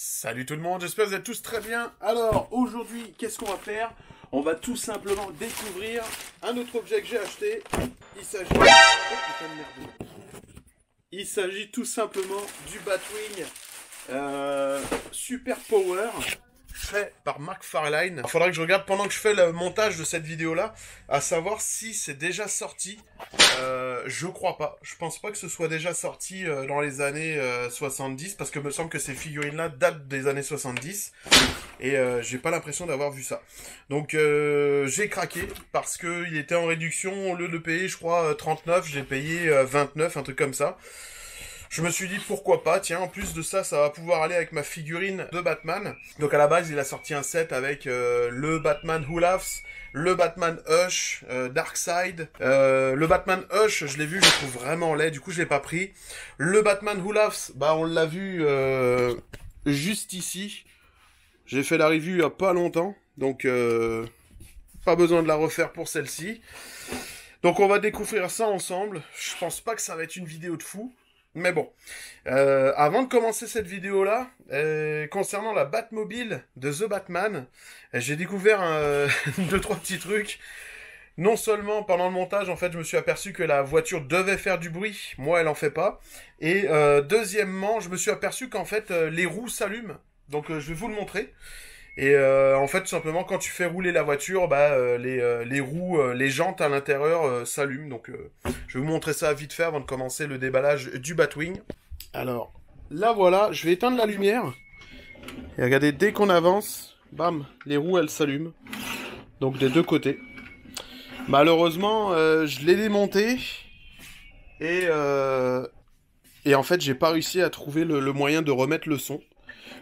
Salut tout le monde, j'espère que vous êtes tous très bien. Alors, aujourd'hui, qu'est-ce qu'on va faire? On va tout simplement découvrir un autre objet que j'ai acheté. Il s'agit... Oh, putain de merde. Il s'agit tout simplement du Batwing Super Power, fait par McFarlane. Il faudra que je regarde pendant que je fais le montage de cette vidéo-là, à savoir si c'est déjà sorti. Je crois pas. Je pense pas que ce soit déjà sorti dans les années 70, parce que me semble que ces figurines-là datent des années 70. Et j'ai pas l'impression d'avoir vu ça. Donc j'ai craqué, parce que il était en réduction. Au lieu de payer, je crois, 39, j'ai payé 29, un truc comme ça. Je me suis dit pourquoi pas, tiens, en plus de ça, ça va pouvoir aller avec ma figurine de Batman. Donc à la base, il a sorti un set avec le Batman Who Laughs, le Batman Hush, Darkseid. Le Batman Hush, je l'ai vu, je le trouve vraiment laid, du coup je l'ai pas pris. Le Batman Who Laughs, bah on l'a vu juste ici. J'ai fait la review il y a pas longtemps, donc pas besoin de la refaire pour celle-ci. Donc on va découvrir ça ensemble. Je pense pas que ça va être une vidéo de fou. Mais bon, avant de commencer cette vidéo-là, concernant la Batmobile de The Batman, j'ai découvert deux, trois petits trucs. Non seulement pendant le montage, en fait, je me suis aperçu que la voiture devait faire du bruit. Moi, elle en fait pas. Et deuxièmement, je me suis aperçu qu'en fait, les roues s'allument. Donc, je vais vous le montrer. Et en fait, tout simplement, quand tu fais rouler la voiture, bah, les roues, les jantes à l'intérieur s'allument. Donc, je vais vous montrer ça vite fait avant de commencer le déballage du Batwing. Alors, là, voilà, je vais éteindre la lumière. Et regardez, dès qu'on avance, bam, les roues, elles s'allument. Donc, des deux côtés. Malheureusement, je l'ai démonté. Et en fait, j'ai pas réussi à trouver le moyen de remettre le son.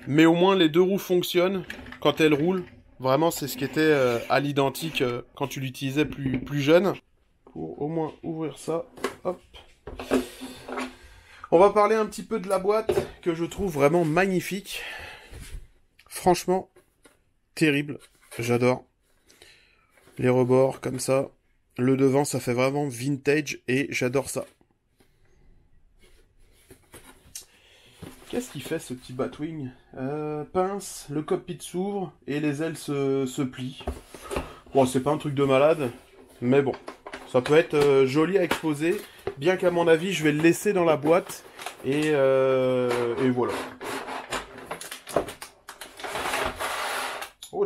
Mais au moins, les deux roues fonctionnent quand elles roulent. Vraiment, c'est ce qui était à l'identique quand tu l'utilisais plus jeune. Pour au moins ouvrir ça. Hop. On va parler un petit peu de la boîte que je trouve vraiment magnifique. Franchement, terrible. J'adore. Les rebords comme ça. Le devant, ça fait vraiment vintage et j'adore ça. Qu'est-ce qu'il fait ce petit Batwing? Pince, le cockpit s'ouvre et les ailes se plient. Bon, c'est pas un truc de malade, mais bon. Ça peut être joli à exposer, bien qu'à mon avis, je vais le laisser dans la boîte. Et voilà. Oh,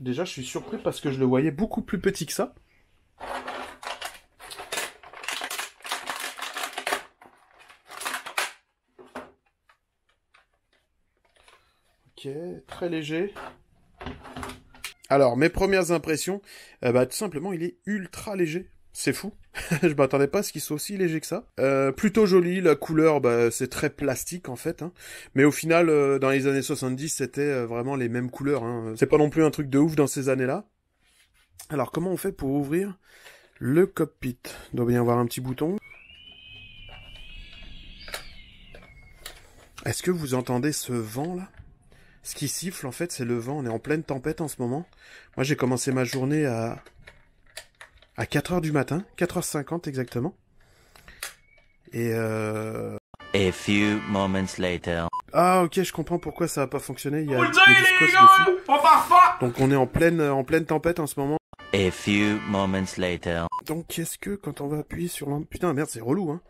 déjà, je suis surpris parce que je le voyais beaucoup plus petit que ça. Ok, très léger. Alors, mes premières impressions, bah, tout simplement, il est ultra léger. C'est fou. Je m'attendais pas à ce qu'il soit aussi léger que ça. Plutôt joli, la couleur, bah, c'est très plastique en fait. Hein. Mais au final, dans les années 70, c'était vraiment les mêmes couleurs. Hein. C'est pas non plus un truc de ouf dans ces années-là. Alors, comment on fait pour ouvrir le cockpit? Il doit bien y avoir un petit bouton. Est-ce que vous entendez ce vent là? Ce qui siffle, en fait, c'est le vent. On est en pleine tempête en ce moment. Moi, j'ai commencé ma journée à 4h du matin. 4h50 exactement. Et A few moments later. Ah, ok, je comprends pourquoi ça n'a pas fonctionné. Il y a du scotch dessus. Donc, on est en pleine tempête en ce moment. A few moments later. Donc, qu'est-ce que quand on va appuyer sur l'un... Putain, merde, c'est relou, hein.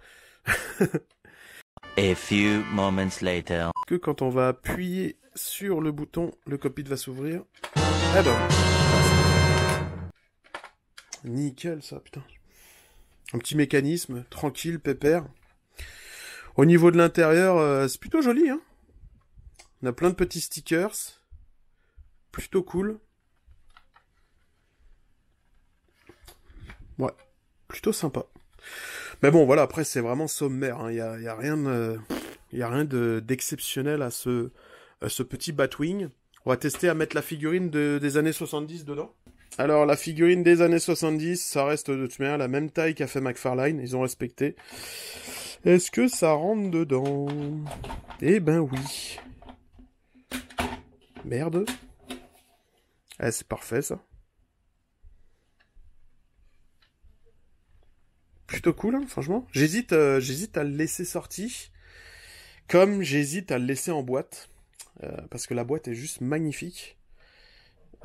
A few moments later. Que quand on va appuyer sur le bouton, le cockpit va s'ouvrir. Ah ben. Nickel ça, putain. Un petit mécanisme, tranquille, pépère. Au niveau de l'intérieur, c'est plutôt joli, hein. On a plein de petits stickers. Plutôt cool. Ouais, plutôt sympa. Mais bon, voilà, après, c'est vraiment sommaire. Hein. Y a rien d'exceptionnel à ce petit Batwing. On va tester à mettre la figurine des années 70 dedans. Alors, la figurine des années 70, ça reste de toute manière la même taille qu'a fait McFarlane. Ils ont respecté. Est-ce que ça rentre dedans? Eh ben oui. Merde. Eh, c'est parfait, ça. Plutôt cool, hein, franchement. J'hésite à le laisser sorti, comme j'hésite à le laisser en boîte. parce que la boîte est juste magnifique.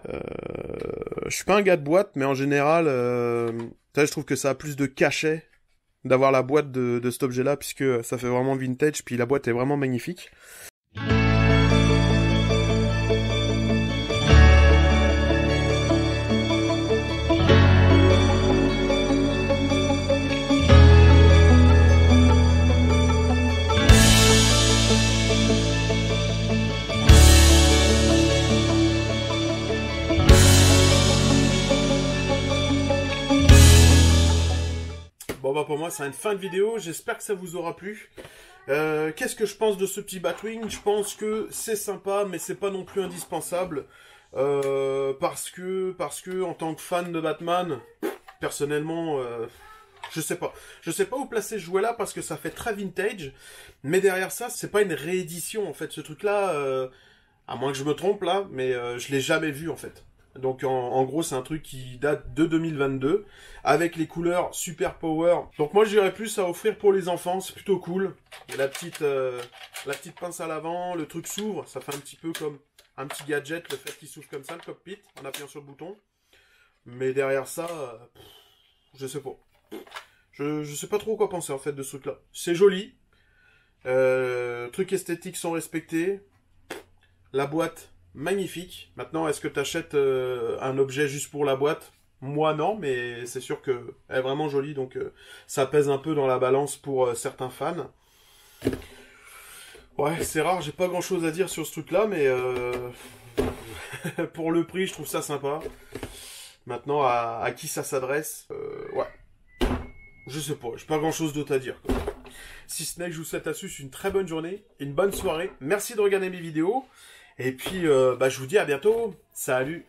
Je suis pas un gars de boîte, mais en général, je trouve que ça a plus de cachet d'avoir la boîte de cet objet-là, puisque ça fait vraiment vintage, puis la boîte est vraiment magnifique. Bon bah pour moi c'est une fin de vidéo, j'espère que ça vous aura plu. Qu'est-ce que je pense de ce petit Batwing? Je pense que c'est sympa, mais c'est pas non plus indispensable. Parce que en tant que fan de Batman, personnellement, je sais pas. Je sais pas où placer ce jouet-là parce que ça fait très vintage. Mais derrière ça, c'est pas une réédition en fait. Ce truc-là, à moins que je me trompe là, mais je l'ai jamais vu en fait. Donc en gros c'est un truc qui date de 2022 avec les couleurs Super Power. Donc moi j'irais plus à offrir pour les enfants, c'est plutôt cool. Il y a la petite pince à l'avant, le truc s'ouvre, ça fait un petit peu comme un petit gadget, le fait qu'il s'ouvre comme ça le cockpit en appuyant sur le bouton. Mais derrière ça, je sais pas. Je sais pas trop quoi penser en fait de ce truc là. C'est joli. Trucs esthétiques sont respectés. La boîte magnifique. Maintenant, est-ce que tu achètes un objet juste pour la boîte? Moi, non, mais c'est sûr qu'elle est vraiment jolie, donc ça pèse un peu dans la balance pour certains fans. Ouais, c'est rare, j'ai pas grand-chose à dire sur ce truc-là, mais pour le prix, je trouve ça sympa. Maintenant, à qui ça s'adresse? Ouais. Je sais pas, j'ai pas grand-chose d'autre à dire, quoi. Si ce n'est que je vous souhaite à tous une très bonne journée, une bonne soirée. Merci de regarder mes vidéos. Et puis, je vous dis à bientôt. Salut!